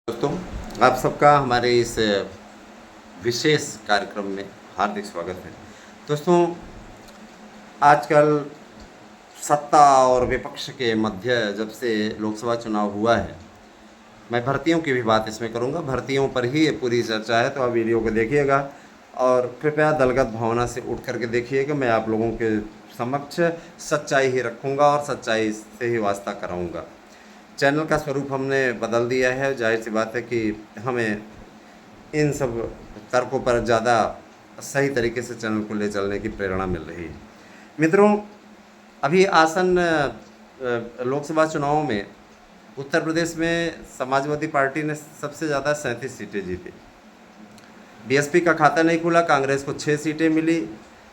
दोस्तों, आप सबका हमारे इस विशेष कार्यक्रम में हार्दिक स्वागत है। दोस्तों, आजकल सत्ता और विपक्ष के मध्य जब से लोकसभा चुनाव हुआ है, मैं भर्तियों की भी बात इसमें करूंगा। भर्तियों पर ही ये पूरी चर्चा है, तो आप वीडियो को देखिएगा और कृपया दलगत भावना से उठ करके देखिएगा। मैं आप लोगों के समक्ष सच्चाई ही रखूंगा और सच्चाई से ही वास्ता कराऊंगा। चैनल का स्वरूप हमने बदल दिया है। जाहिर सी बात है कि हमें इन सब तर्कों पर ज़्यादा सही तरीके से चैनल को ले चलने की प्रेरणा मिल रही है। मित्रों, अभी आसन लोकसभा चुनावों में उत्तर प्रदेश में समाजवादी पार्टी ने सबसे ज़्यादा 37 सीटें जीती। बीएसपी का खाता नहीं खुला, कांग्रेस को 6 सीटें मिली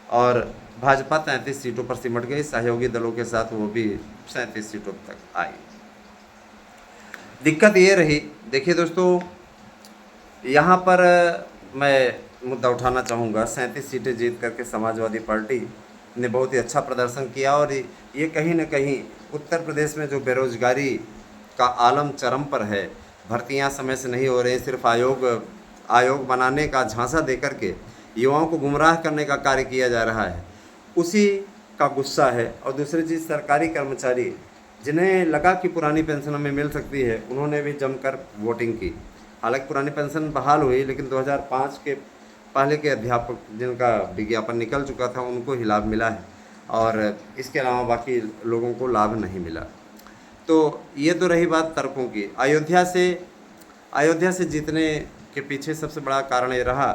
और भाजपा 33 सीटों पर सिमट गई। सहयोगी दलों के साथ वो भी 37 सीटों तक आई। दिक्कत ये रही, देखिए दोस्तों, यहाँ पर मैं मुद्दा उठाना चाहूँगा। 37 सीटें जीत करके समाजवादी पार्टी ने बहुत ही अच्छा प्रदर्शन किया और ये कहीं ना कहीं उत्तर प्रदेश में जो बेरोजगारी का आलम चरम पर है, भर्तियाँ समय से नहीं हो रही, सिर्फ आयोग बनाने का झांसा दे करके युवाओं को गुमराह करने का कार्य किया जा रहा है, उसी का गुस्सा है। और दूसरी चीज़, सरकारी कर्मचारी जिन्हें लगा कि पुरानी पेंशन हमें मिल सकती है, उन्होंने भी जमकर वोटिंग की। हालांकि पुरानी पेंशन बहाल हुई, लेकिन 2005 के पहले के अध्यापक जिनका विज्ञापन निकल चुका था, उनको ही लाभ मिला है और इसके अलावा बाकी लोगों को लाभ नहीं मिला। तो ये तो रही बात तर्कों की। अयोध्या से जीतने के पीछे सबसे बड़ा कारण ये रहा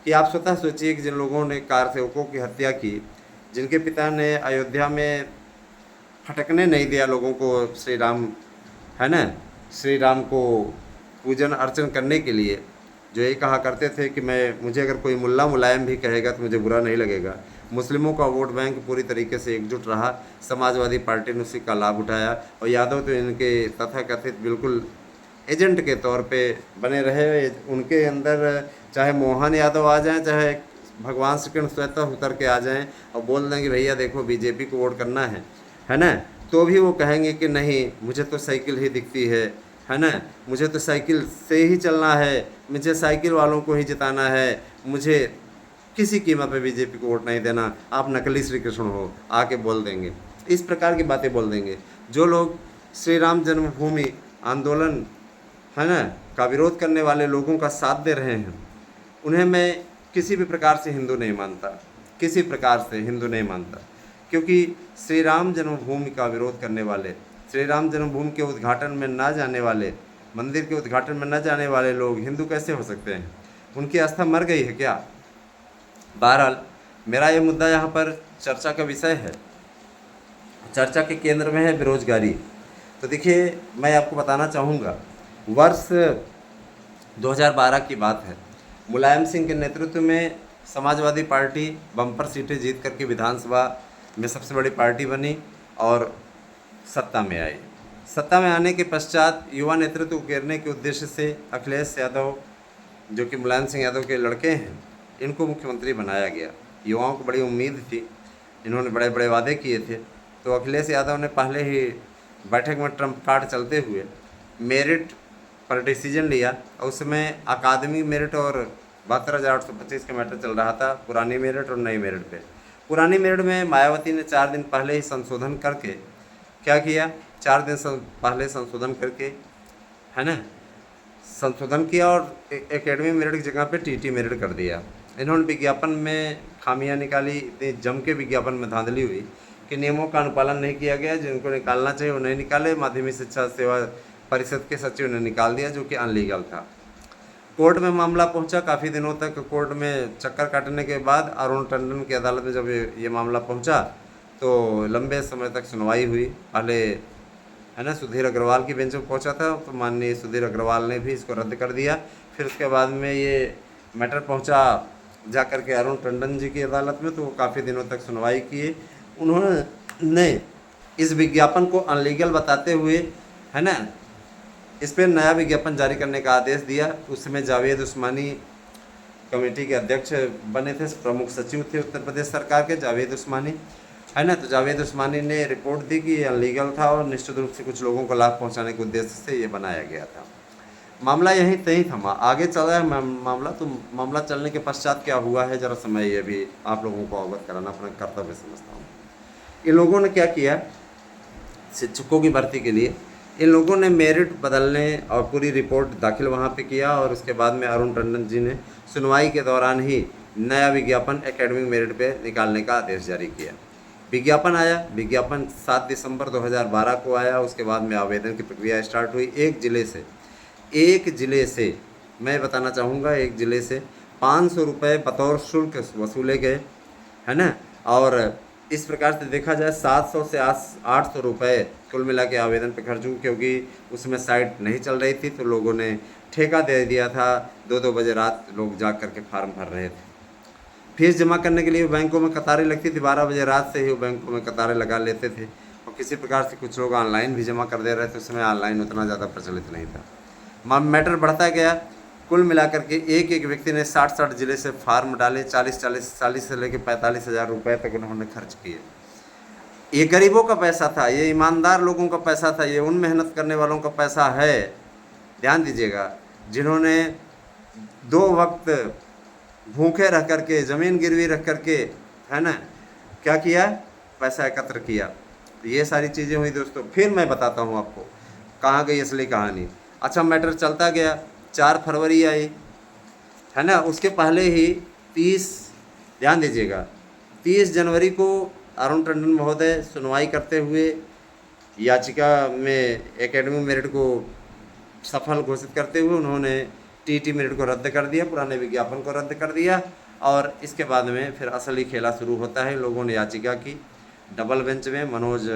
कि आप स्वतः सोचिए कि जिन लोगों ने कार सेवकों की हत्या की, जिनके पिता ने अयोध्या में फटकने नहीं दिया लोगों को, श्री राम है ना, श्री राम को पूजन अर्चन करने के लिए, जो ये कहा करते थे कि मुझे अगर कोई मुल्ला मुलायम भी कहेगा तो मुझे बुरा नहीं लगेगा। मुस्लिमों का वोट बैंक पूरी तरीके से एकजुट रहा, समाजवादी पार्टी ने उसी का लाभ उठाया और यादव तो इनके तथाकथित बिल्कुल एजेंट के तौर पे बने रहे। उनके अंदर चाहे मोहन यादव आ जाएं, चाहे भगवान श्री कृष्ण स्वतः उतर के आ जाएं और बोल दें कि भैया देखो बीजेपी को वोट करना है ना, तो भी वो कहेंगे कि नहीं, मुझे तो साइकिल ही दिखती है ना, मुझे तो साइकिल से ही चलना है, मुझे साइकिल वालों को ही जिताना है, मुझे किसी कीमत पे बीजेपी को वोट नहीं देना, आप नकली श्री कृष्ण हो, आके बोल देंगे। इस प्रकार की बातें बोल देंगे। जो लोग श्री राम जन्मभूमि आंदोलन है ना का विरोध करने वाले लोगों का साथ दे रहे हैं, उन्हें मैं किसी भी प्रकार से हिंदू नहीं मानता, किसी प्रकार से हिंदू नहीं मानता। क्योंकि श्री राम जन्मभूमि का विरोध करने वाले, श्री राम जन्मभूमि के उद्घाटन में ना जाने वाले, मंदिर के उद्घाटन में न जाने वाले लोग हिंदू कैसे हो सकते हैं? उनकी आस्था मर गई है क्या? बहरहाल, मेरा ये मुद्दा यहाँ पर चर्चा का विषय है। चर्चा के केंद्र में है बेरोजगारी। तो देखिए, मैं आपको बताना चाहूँगा, वर्ष 2012 की बात है। मुलायम सिंह के नेतृत्व में समाजवादी पार्टी बम्पर सीटें जीत करके विधानसभा में सबसे बड़ी पार्टी बनी और सत्ता में आई। सत्ता में आने के पश्चात युवा नेतृत्व उकेरने के उद्देश्य से अखिलेश यादव, जो कि मुलायम सिंह यादव के लड़के हैं, इनको मुख्यमंत्री बनाया गया। युवाओं को बड़ी उम्मीद थी, इन्होंने बड़े बड़े वादे किए थे। तो अखिलेश यादव ने पहले ही बैठक में ट्रम्प कार्ड चलते हुए मेरिट पर डिसीजन लिया। और उस समय अकादमी मेरिट और 72,825 का मैटर चल रहा था, पुरानी मेरिट और नई मेरिट पे। पुरानी मेरिट में मायावती ने 4 दिन पहले ही संशोधन करके क्या किया, 4 दिन पहले संशोधन करके, है ना, संशोधन किया और एकेडमी मेरिट की जगह पे टीटी मेरिट कर दिया। इन्होंने विज्ञापन में खामियां निकाली, इतनी जम के विज्ञापन में धांधली हुई कि नियमों का अनुपालन नहीं किया गया। जिनको निकालना चाहिए वो नहीं निकाले। माध्यमिक शिक्षा सेवा परिषद के सचिव ने निकाल दिया, जो कि अनलीगल था। कोर्ट में मामला पहुंचा। काफ़ी दिनों तक कोर्ट में चक्कर काटने के बाद अरुण टंडन की अदालत में जब ये मामला पहुंचा, तो लंबे समय तक सुनवाई हुई। पहले है ना सुधीर अग्रवाल की बेंच में पहुंचा था, तो माननीय सुधीर अग्रवाल ने भी इसको रद्द कर दिया। फिर उसके बाद में ये मैटर पहुंचा जा कर के अरुण टंडन जी की अदालत में, तो वो काफ़ी दिनों तक सुनवाई किए। उन्होंने इस विज्ञापन को अनलीगल बताते हुए, है ना, इस पर नया विज्ञापन जारी करने का आदेश दिया। उस समय जावेद उस्मानी कमेटी के अध्यक्ष बने थे, प्रमुख सचिव थे उत्तर प्रदेश सरकार के, जावेद उस्मानी, है ना। तो जावेद उस्मानी ने रिपोर्ट दी कि ये अनलीगल था और निश्चित रूप से कुछ लोगों को लाभ पहुंचाने के उद्देश्य से ये बनाया गया था। मामला यहीं तहीं थमा, आगे चल रहा है मामला। तो मामला चलने के पश्चात क्या हुआ है, ज़रा समय ये भी आप लोगों को अवगत कराना अपना कर्तव्य समझता हूँ। इन लोगों ने क्या किया, शिक्षकों की भर्ती के लिए इन लोगों ने मेरिट बदलने और पूरी रिपोर्ट दाखिल वहाँ पे किया, और उसके बाद में अरुण टंडन जी ने सुनवाई के दौरान ही नया विज्ञापन एकेडमिक मेरिट पे निकालने का आदेश जारी किया। विज्ञापन आया, विज्ञापन 7 दिसंबर 2012 को आया। उसके बाद में आवेदन की प्रक्रिया स्टार्ट हुई। एक ज़िले से मैं बताना चाहूँगा, एक ज़िले से 500 रुपये बतौर शुल्क वसूले गए, है ना। और इस प्रकार से देखा जाए 700 से 800 रुपये कुल मिला के आवेदन पे खर्च हुए, क्योंकि उसमें साइट नहीं चल रही थी तो लोगों ने ठेका दे दिया था। 2-2 बजे रात लोग जा कर के फार्म भर रहे थे। फीस जमा करने के लिए बैंकों में कतारें लगती थी, 12 बजे रात से ही वो बैंकों में कतारें लगा लेते थे। और किसी प्रकार से कुछ लोग ऑनलाइन भी जमा कर दे रहे थे, उस समय ऑनलाइन उतना ज़्यादा प्रचलित नहीं था। मैटर बढ़ता गया। कुल मिलाकर के एक एक व्यक्ति ने 60-60 ज़िले से फार्म डाले। 40 से लेकर 45 हज़ार रुपये तक उन्होंने खर्च किए। ये गरीबों का पैसा था, ये ईमानदार लोगों का पैसा था, ये उन मेहनत करने वालों का पैसा है, ध्यान दीजिएगा, जिन्होंने 2 वक्त भूखे रह करके, ज़मीन गिरवी रख करके, है ना, क्या किया, पैसा एकत्र किया। तो ये सारी चीज़ें हुई दोस्तों। फिर मैं बताता हूँ आपको कहाँ गई असली कहानी। अच्छा, मैटर चलता गया। 4 फरवरी आई, है ना। उसके पहले ही 30, ध्यान दीजिएगा, 30 जनवरी को अरुण टंडन महोदय सुनवाई करते हुए याचिका में एकेडमिक मेरिट को सफल घोषित करते हुए उन्होंने टीटी मेरिट को रद्द कर दिया, पुराने विज्ञापन को रद्द कर दिया। और इसके बाद में फिर असली खेला शुरू होता है। लोगों ने याचिका की, डबल बेंच में मनोज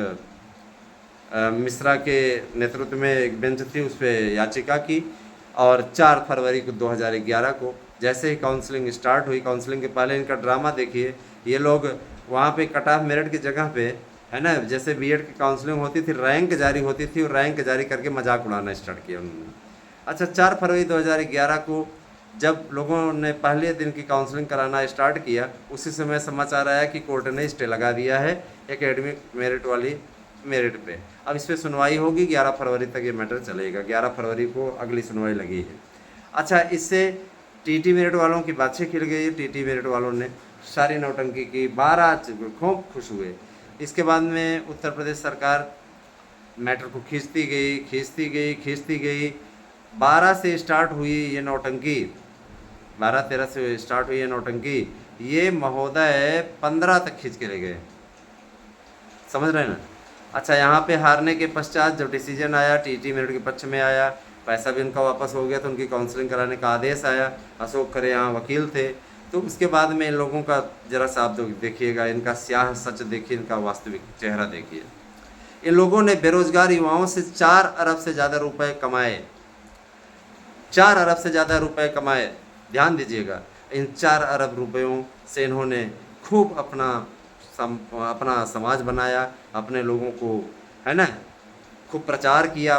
मिश्रा के नेतृत्व में एक बेंच थी, उस पर याचिका की। और 4 फरवरी को 2011 को जैसे ही काउंसलिंग स्टार्ट हुई, काउंसलिंग के पहले इनका ड्रामा देखिए। ये लोग वहाँ पे कट ऑफ मेरिट की जगह पे, है ना, जैसे बीएड की काउंसलिंग होती थी, रैंक जारी होती थी, और रैंक जारी करके मजाक उड़ाना स्टार्ट किया उन्होंने। अच्छा, 4 फरवरी 2011 को जब लोगों ने पहले दिन की काउंसलिंग कराना स्टार्ट किया, उसी समय समाचार आया कि कोर्ट ने स्टे लगा दिया है एकेडमिक मेरिट वाली मेरिट पे। अब इस पर सुनवाई होगी, 11 फरवरी तक ये मैटर चलेगा। 11 फरवरी को अगली सुनवाई लगी है। अच्छा, इससे टीटी मेरिट वालों की बातचीत खिल गई। टीटी मेरिट वालों ने सारी नौटंकी की, 12 खूब खुश हुए। इसके बाद में उत्तर प्रदेश सरकार मैटर को खींचती गई। 12 से स्टार्ट हुई ये नौटंकी, 12-13 से स्टार्ट हुई ये नौटंकी। ये महोदय 15 तक खींच के ले गए, समझ रहे हैं ना। अच्छा, यहाँ पे हारने के पश्चात जब डिसीजन आया, टीटी मेरिट के पक्ष में आया, पैसा भी उनका वापस हो गया, तो उनकी काउंसलिंग कराने का आदेश आया। अशोक खरे यहाँ वकील थे। तो उसके बाद में इन लोगों का जरा सा आप देखिएगा, इनका स्याह सच देखिए, इनका वास्तविक चेहरा देखिए। इन लोगों ने बेरोजगार युवाओं से 4 अरब से ज़्यादा रुपए कमाए। 4 अरब से ज़्यादा रुपए कमाए, ध्यान दीजिएगा। इन 4 अरब रुपयों से इन्होंने खूब अपना समाज बनाया, अपने लोगों को, है ना, खूब प्रचार किया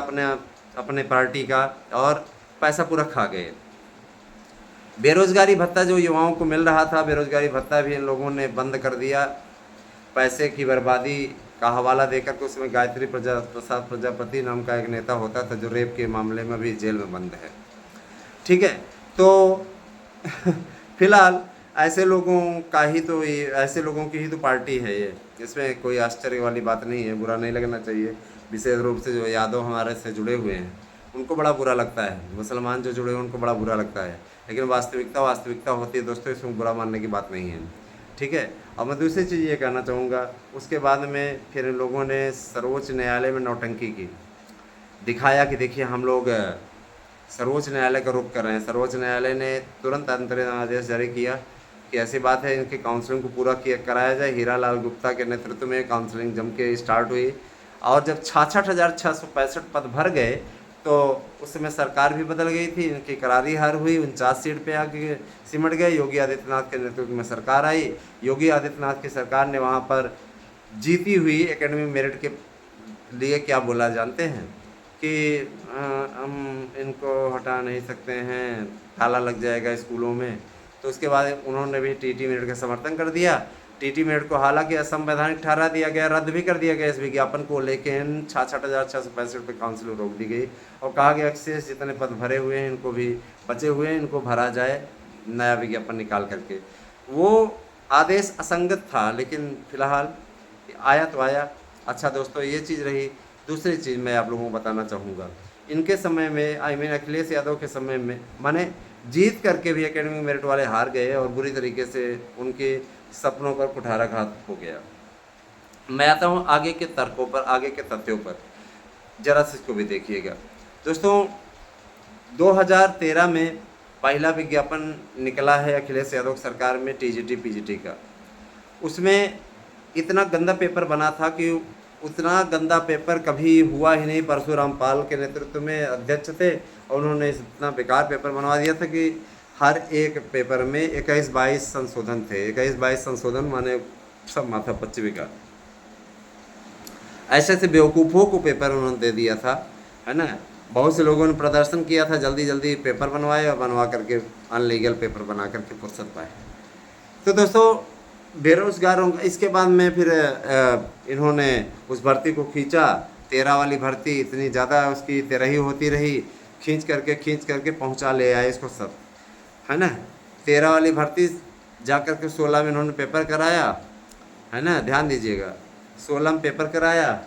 अपने पार्टी का, और पैसा पूरा खा गए। बेरोजगारी भत्ता जो युवाओं को मिल रहा था, बेरोजगारी भत्ता भी इन लोगों ने बंद कर दिया। पैसे की बर्बादी का हवाला देकर के उसमें गायत्री प्रसाद प्रजापति नाम का एक नेता होता था, जो रेप के मामले में भी जेल में बंद है, ठीक है। तो फिलहाल ऐसे लोगों की ही तो पार्टी है ये, इसमें कोई आश्चर्य वाली बात नहीं है, बुरा नहीं लगना चाहिए। विशेष रूप से जो यादव हमारे से जुड़े हुए हैं उनको बड़ा बुरा लगता है, मुसलमान जो जुड़े हुए उनको बड़ा बुरा लगता है, लेकिन वास्तविकता होती है दोस्तों, इसमें बुरा मानने की बात नहीं है, ठीक है। और मैं दूसरी चीज़ ये कहना चाहूँगा, उसके बाद में फिर इन लोगों ने सर्वोच्च न्यायालय में नौटंकी की, दिखाया कि देखिए हम लोग सर्वोच्च न्यायालय का रुख कर रहे हैं। सर्वोच्च न्यायालय ने तुरंत अंतरिम आदेश जारी किया कि ऐसी बात है, इनकी काउंसलिंग को पूरा कराया जाए। हीरा लाल गुप्ता के नेतृत्व में काउंसलिंग जम के स्टार्ट हुई, और जब 66,665 पद भर गए तो उस समय सरकार भी बदल गई थी, इनकी करारी हार हुई, 49 सीट पे आके सिमट गए। योगी आदित्यनाथ के नेतृत्व में सरकार आई। योगी आदित्यनाथ की सरकार ने वहाँ पर जीती हुई एकेडमिक मेरिट के लिए क्या बोला जानते हैं कि हम इनको हटा नहीं सकते हैं, ताला लग जाएगा स्कूलों में। तो उसके बाद उन्होंने भी टीटी मेरिट का समर्थन कर दिया, टीटी मेड को हालांकि असंवैधानिक ठहरा दिया गया, रद्द भी कर दिया गया इस विज्ञापन को, लेकिन 66,665 रुपये काउंसिल में रोक दी गई और कहा गया कि शेष जितने पद भरे हुए हैं इनको भी, बचे हुए हैं इनको भरा जाए नया विज्ञापन निकाल करके। वो आदेश असंगत था, लेकिन फिलहाल आया तो आया। अच्छा दोस्तों, ये चीज़ रही। दूसरी चीज़ मैं आप लोगों को बताना चाहूँगा, इनके समय में अखिलेश यादव के समय में माने जीत करके भी एकेडमिक मेरिट वाले हार गए और बुरी तरीके से उनके सपनों पर कुठाराघात हो गया। मैं आता हूँ आगे के तर्कों पर, आगे के तथ्यों पर, जरा से इसको भी देखिएगा दोस्तों। 2013 में पहला विज्ञापन निकला है अखिलेश यादव सरकार में टीजीटी पीजीटी का। उसमें इतना गंदा पेपर बना था कि उतना गंदा पेपर कभी हुआ ही नहीं। परशुराम पाल के नेतृत्व में अध्यक्ष थे और उन्होंने इतना बेकार पेपर बनवा दिया था कि हर एक पेपर में 21-22 संशोधन थे। 21-22 संशोधन माने सब माथा पच्ची बेकार। ऐसे ऐसे बेवकूफ़ों को पेपर उन्होंने दे दिया था, है ना। बहुत से लोगों ने प्रदर्शन किया था, जल्दी जल्दी पेपर बनवाए और बनवा करके अनलीगल पेपर बना करके फुर्सत पाए। तो दोस्तों, बेरोजगारों का इसके बाद में फिर इन्होंने उस भर्ती को खींचा। 13 वाली भर्ती इतनी ज़्यादा उसकी तेरही होती रही, खींच करके पहुंचा ले आए इसको सब, है ना। 13 वाली भर्ती जा कर के 16 में इन्होंने पेपर कराया, है ना। ध्यान दीजिएगा, 16 में पेपर कराया,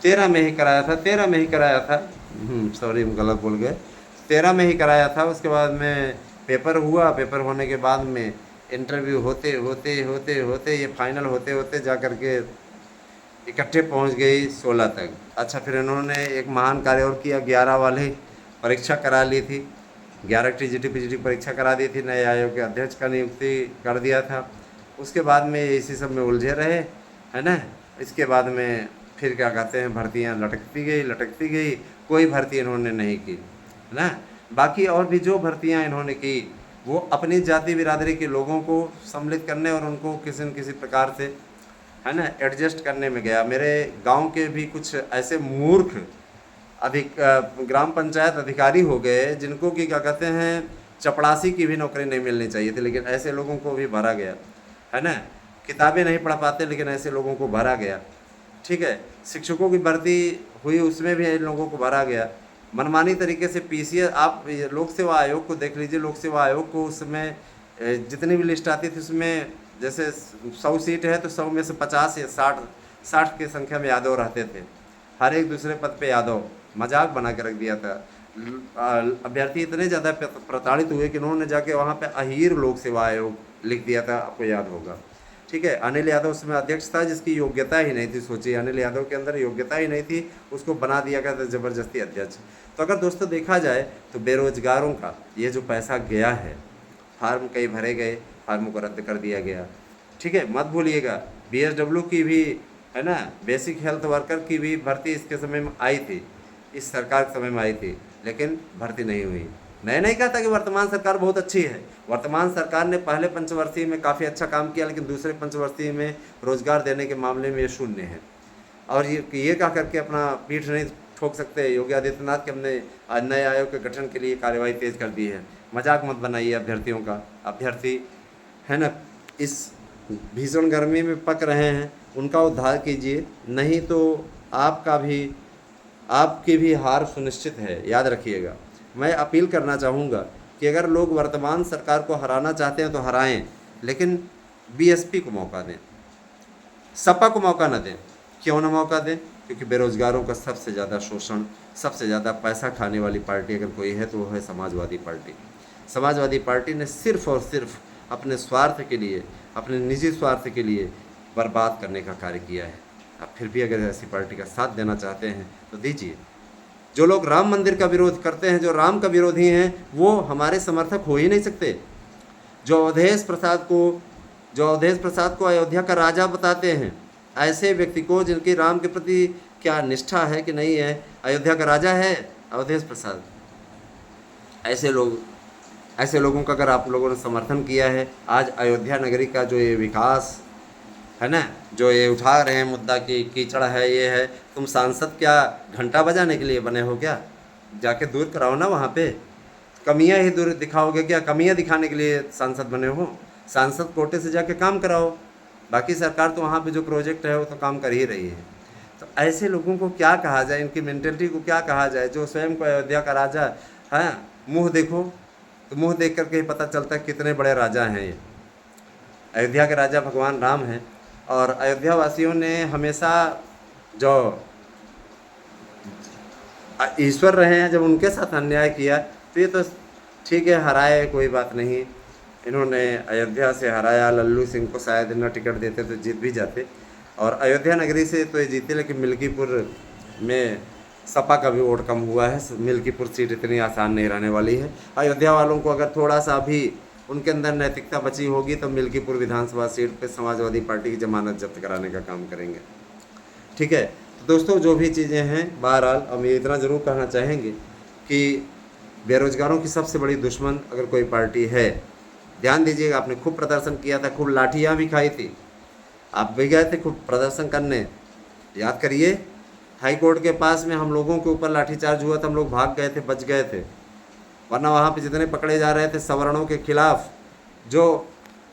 13 में ही कराया था, 13 में ही कराया था, सॉरी गलत बोल गए, 13 में ही कराया था। उसके बाद में पेपर हुआ, पेपर होने के बाद में इंटरव्यू होते होते होते होते ये फाइनल होते होते जा कर के इकट्ठे पहुंच गई 16 तक। अच्छा, फिर इन्होंने एक महान कार्य और किया, 11 वाली परीक्षा करा ली थी, 11 टीजीटी पीजीटी परीक्षा करा दी थी, नए आयोग के अध्यक्ष का नियुक्ति कर दिया था। उसके बाद में इसी सब में उलझे रहे, है ना। इसके बाद में फिर क्या कहते हैं, भर्तियाँ लटकती गई, कोई भर्ती इन्होंने नहीं की, है ना। बाकी और भी जो भर्तियाँ इन्होंने की वो अपनी जाति बिरादरी के लोगों को सम्मिलित करने और उनको किसी न किसी प्रकार से, है ना, एडजस्ट करने में गया। मेरे गांव के भी कुछ ऐसे मूर्ख ग्राम पंचायत अधिकारी हो गए जिनको कि क्या कहते हैं, चपड़ासी की भी नौकरी नहीं मिलनी चाहिए थी, लेकिन ऐसे लोगों को भी भरा गया, है ना। किताबें नहीं पढ़ पाते लेकिन ऐसे लोगों को भरा गया, ठीक है। शिक्षकों की भर्ती हुई, उसमें भी इन लोगों को भरा गया मनमानी तरीके से। पीसीएस, आप लोक सेवा आयोग को देख लीजिए, लोक सेवा आयोग को उसमें जितनी भी लिस्ट आती थी उसमें जैसे 100 सीट है तो 100 में से 50 या 60 की संख्या में यादव रहते थे। हर एक दूसरे पद पे यादव, मजाक बना के रख दिया था। अभ्यर्थी इतने ज़्यादा प्रताड़ित हुए कि उन्होंने जाके वहाँ पे अहीर लोक सेवा आयोग लिख दिया था, आपको याद होगा, ठीक है। अनिल यादव उसमें अध्यक्ष था जिसकी योग्यता ही नहीं थी। सोचिए, अनिल यादव के अंदर योग्यता ही नहीं थी, उसको बना दिया गया था ज़बरदस्ती अध्यक्ष। तो अगर दोस्तों देखा जाए तो बेरोजगारों का ये जो पैसा गया है, फार्म कई भरे गए, फार्मों को रद्द कर दिया गया, ठीक है। मत भूलिएगा बीएसडब्ल्यू की भी, है ना, बेसिक हेल्थ वर्कर की भी भर्ती इसके समय में आई थी, इस सरकार के समय में आई थी, लेकिन भर्ती नहीं हुई। मैं नहीं कहता कि वर्तमान सरकार बहुत अच्छी है। वर्तमान सरकार ने पहले पंचवर्षीय में काफ़ी अच्छा काम किया, लेकिन दूसरे पंचवर्षीय में रोजगार देने के मामले में ये शून्य है। और ये कह करके अपना पीठ नहीं ठोक सकते योगी आदित्यनाथ के हमने आज नए आयोग के गठन के लिए कार्यवाही तेज कर दी है। मजाक मत बनाइए अभ्यर्थियों का। अभ्यर्थी, है ना, इस भीषण गर्मी में पक रहे हैं, उनका उद्धार कीजिए, नहीं तो आपकी भी हार सुनिश्चित है, याद रखिएगा। मैं अपील करना चाहूँगा कि अगर लोग वर्तमान सरकार को हराना चाहते हैं तो हराएं, लेकिन बीएसपी को मौका दें, सपा को मौका न दें। क्यों ना मौका दें? क्योंकि बेरोजगारों का सबसे ज़्यादा शोषण, सबसे ज़्यादा पैसा खाने वाली पार्टी अगर कोई है तो वो है समाजवादी पार्टी। समाजवादी पार्टी ने सिर्फ और सिर्फ अपने स्वार्थ के लिए, अपने निजी स्वार्थ के लिए बर्बाद करने का कार्य किया है। आप फिर भी अगर ऐसी पार्टी का साथ देना चाहते हैं तो दीजिए। जो लोग राम मंदिर का विरोध करते हैं, जो राम का विरोधी हैं, वो हमारे समर्थक हो ही नहीं सकते। जो अवधेश प्रसाद को अयोध्या का राजा बताते हैं, ऐसे व्यक्ति को जिनकी राम के प्रति क्या निष्ठा है कि नहीं है, अयोध्या का राजा है अवधेश प्रसाद। ऐसे लोगों का अगर आप लोगों ने समर्थन किया है, आज अयोध्या नगरी का जो ये विकास है ना, जो ये उठा रहे हैं मुद्दा कि कीचड़ है, ये है, तुम सांसद क्या घंटा बजाने के लिए बने हो क्या? जाके दूर कराओ ना वहाँ पे। कमियाँ ही दूर दिखाओगे क्या? कमियाँ दिखाने के लिए सांसद बने हो? सांसद कोटे से जाके काम कराओ, बाकी सरकार तो वहाँ पे जो प्रोजेक्ट है वो तो काम कर ही रही है। तो ऐसे लोगों को क्या कहा जाए, इनकी मेंटेलिटी को क्या कहा जाए, जो स्वयं को अयोध्या का राजा है। मुँह देखो तो मुँह देख करके ही पता चलता है कितने बड़े राजा हैं ये। अयोध्या के राजा भगवान राम हैं, और अयोध्या वासियों ने हमेशा जो ईश्वर रहे हैं, जब उनके साथ अन्याय किया तो ये तो ठीक है, हराए, कोई बात नहीं। इन्होंने अयोध्या से हराया, लल्लू सिंह को शायद न टिकट देते तो जीत भी जाते, और अयोध्या नगरी से तो ये जीते, लेकिन मिल्कीपुर में सपा का भी वोट कम हुआ है। मिल्कीपुर सीट इतनी आसान नहीं रहने वाली है। अयोध्या वालों को अगर थोड़ा सा भी उनके अंदर नैतिकता बची होगी तो मिल्कीपुर विधानसभा सीट पे समाजवादी पार्टी की जमानत जब्त कराने का काम करेंगे। ठीक है, तो दोस्तों जो भी चीज़ें हैं, बहरहाल हम ये इतना ज़रूर कहना चाहेंगे कि बेरोजगारों की सबसे बड़ी दुश्मन अगर कोई पार्टी है, ध्यान दीजिएगा, आपने खूब प्रदर्शन किया था, खूब लाठियाँ भी खाई थी, आप भी गए थे खूब प्रदर्शन करने, याद करिए। हाई कोर्ट के पास में हम लोगों के ऊपर लाठीचार्ज हुआ था, हम लोग भाग गए थे, बच गए थे, वरना वहाँ पे जितने पकड़े जा रहे थे सवर्णों के खिलाफ, जो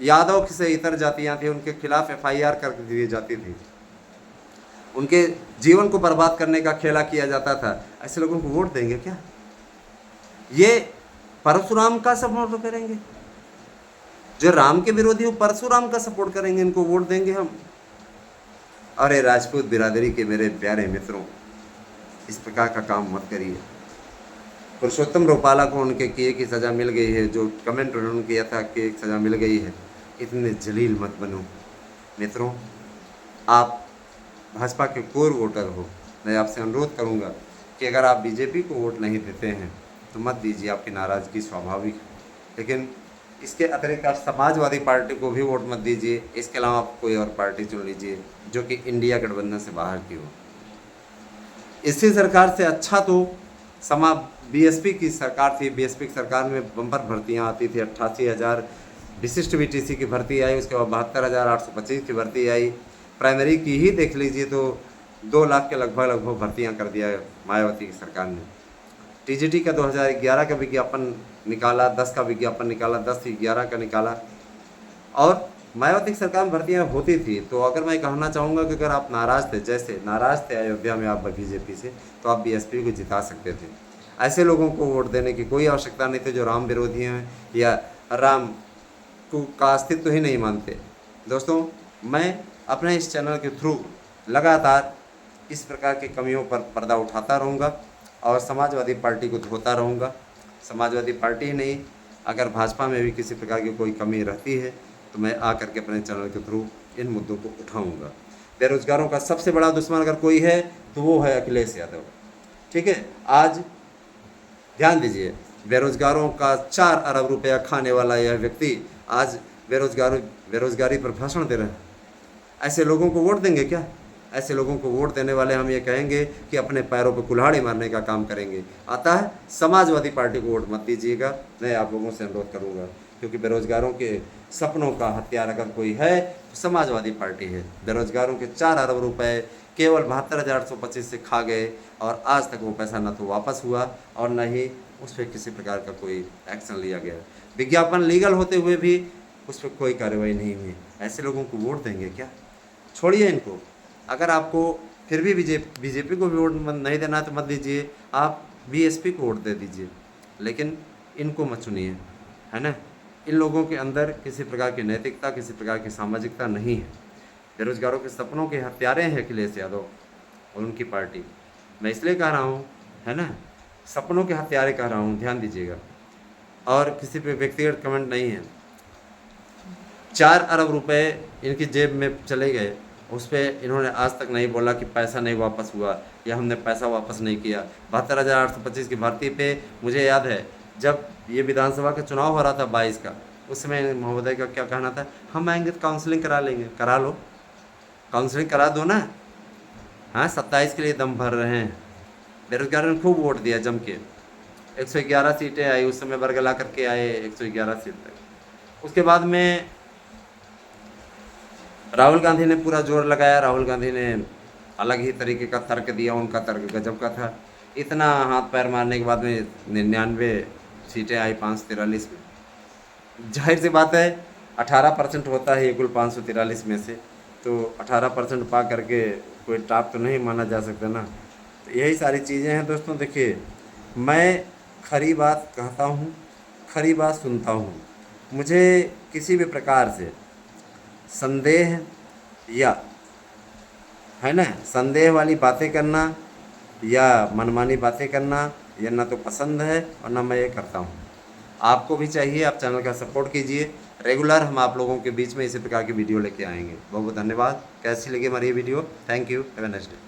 यादव से इतर जातियाँ थी उनके खिलाफ FIR कर दी जाती थी, उनके जीवन को बर्बाद करने का खेला किया जाता था। ऐसे लोगों को वोट देंगे क्या? ये परशुराम का सपोर्ट करेंगे, जो राम के विरोधी हो परशुराम का सपोर्ट करेंगे, इनको वोट देंगे हम? अरे राजपूत बिरादरी के मेरे प्यारे मित्रों, इस प्रकार का काम मत करिए। पुरुषोत्तम रूपाला को उनके किए की सज़ा मिल गई है, जो कमेंट उन्होंने किया था कि एक सज़ा मिल गई है, इतने जलील मत बनो मित्रों। आप भाजपा के कोर वोटर हो, मैं आपसे अनुरोध करूंगा कि अगर आप बीजेपी को वोट नहीं देते हैं तो मत दीजिए, आपकी नाराज़गी स्वाभाविक है, लेकिन इसके अतिरिक्त आप समाजवादी पार्टी को भी वोट मत दीजिए। इसके अलावा आप कोई और पार्टी चुन लीजिए जो कि इंडिया गठबंधन से बाहर की हो। इसी सरकार से अच्छा तो BSP की सरकार थी। BSP की सरकार में बम्पर भर्तियाँ आती थी, 88,000 विशिष्ट VTC की भर्ती आई, उसके बाद 72,825 की भर्ती आई। प्राइमरी की ही देख लीजिए तो 2 लाख के लगभग भर्तियां कर दिया मायावती की सरकार ने। TGT का 2011 का विज्ञापन निकाला, 10 का विज्ञापन निकाला, 10 से 11 का निकाला, और मायावती की सरकार में भर्तियां होती थी। तो अगर मैं कहना चाहूँगा कि अगर आप नाराज़ थे, जैसे नाराज़ थे अयोध्या में आप BJP से, तो आप BSP को जिता सकते थे। ऐसे लोगों को वोट देने की कोई आवश्यकता नहीं थी जो राम विरोधी हैं या राम का अस्तित्व ही नहीं मानते। दोस्तों, मैं अपने इस चैनल के थ्रू लगातार इस प्रकार की कमियों पर पर्दा उठाता रहूँगा और समाजवादी पार्टी को धोता रहूँगा। समाजवादी पार्टी ही नहीं, अगर भाजपा में भी किसी प्रकार की कोई कमी रहती है तो मैं आकर के अपने चैनल के थ्रू इन मुद्दों को उठाऊँगा। बेरोजगारों का सबसे बड़ा दुश्मन अगर कोई है तो वो है अखिलेश यादव। ठीक है, आज ध्यान दीजिए, बेरोजगारों का 4 अरब रुपया खाने वाला यह व्यक्ति आज बेरोजगारी पर भाषण दे रहा है। ऐसे लोगों को वोट देंगे क्या? ऐसे लोगों को वोट देने वाले हम ये कहेंगे कि अपने पैरों पर कुल्हाड़ी मारने का काम करेंगे। अतः समाजवादी पार्टी को वोट मत दीजिएगा, मैं आप लोगों से अनुरोध करूंगा, क्योंकि बेरोजगारों के सपनों का हथियार अगर कोई है तो समाजवादी पार्टी है। बेरोजगारों के 4 अरब रुपए केवल 72,825 से खा गए, और आज तक वो पैसा न तो वापस हुआ और न ही उस पर किसी प्रकार का कोई एक्शन लिया गया। विज्ञापन लीगल होते हुए भी उस पर कोई कार्रवाई नहीं हुई। ऐसे लोगों को वोट देंगे क्या? छोड़िए इनको। अगर आपको फिर भी बीजेपी को भी वोट नहीं देना तो मत दीजिए, आप BSP को वोट दे दीजिए, लेकिन इनको मत चुनिए, है ना। इन लोगों के अंदर किसी प्रकार की नैतिकता, किसी प्रकार की सामाजिकता नहीं है। बेरोजगारों के सपनों के हत्यारे हैं अखिलेश यादव और उनकी पार्टी। मैं इसलिए कह रहा हूँ, है ना, सपनों के हत्यारे कह रहा हूँ, ध्यान दीजिएगा, और किसी पे व्यक्तिगत कमेंट नहीं है। 4 अरब रुपए इनकी जेब में चले गए, उस पर इन्होंने आज तक नहीं बोला कि पैसा नहीं वापस हुआ या हमने पैसा वापस नहीं किया। 72,825 की भर्ती पे मुझे याद है जब ये विधानसभा का चुनाव हो रहा था 22 का, उस समय महोदय का क्या कहना था, हम आएंगे तो काउंसलिंग करा लेंगे। करा लो, काउंसलिंग करा दो ना। हाँ, 27 के लिए दम भर रहे हैं। बेरोजगारों ने खूब वोट दिया जम के, 111 सीटें आई, उस समय बरगला करके आए 111 सीट तक। उसके बाद में राहुल गांधी ने पूरा जोर लगाया। राहुल गांधी ने अलग ही तरीके का तर्क दिया, उनका तर्क गजब का था। इतना हाथ पैर मारने के बाद में 99 सीटें आई 543 में। जाहिर सी बात है 18% होता है ये कुल 543 में से, तो 18% पा करके कोई टॉप तो नहीं माना जा सकता ना। तो यही सारी चीज़ें हैं दोस्तों। देखिए, मैं खरी बात कहता हूँ, खरी बात सुनता हूँ। मुझे किसी भी प्रकार से संदेह या है ना संदेह वाली बातें करना या मनमानी बातें करना ये ना तो पसंद है और ना मैं ये करता हूँ। आपको भी चाहिए, आप चैनल का सपोर्ट कीजिए। रेगुलर हम आप लोगों के बीच में इसी प्रकार की वीडियो लेके आएंगे। बहुत बहुत धन्यवाद। कैसी लगी हमारी ये video? Thank you. Have a nice day.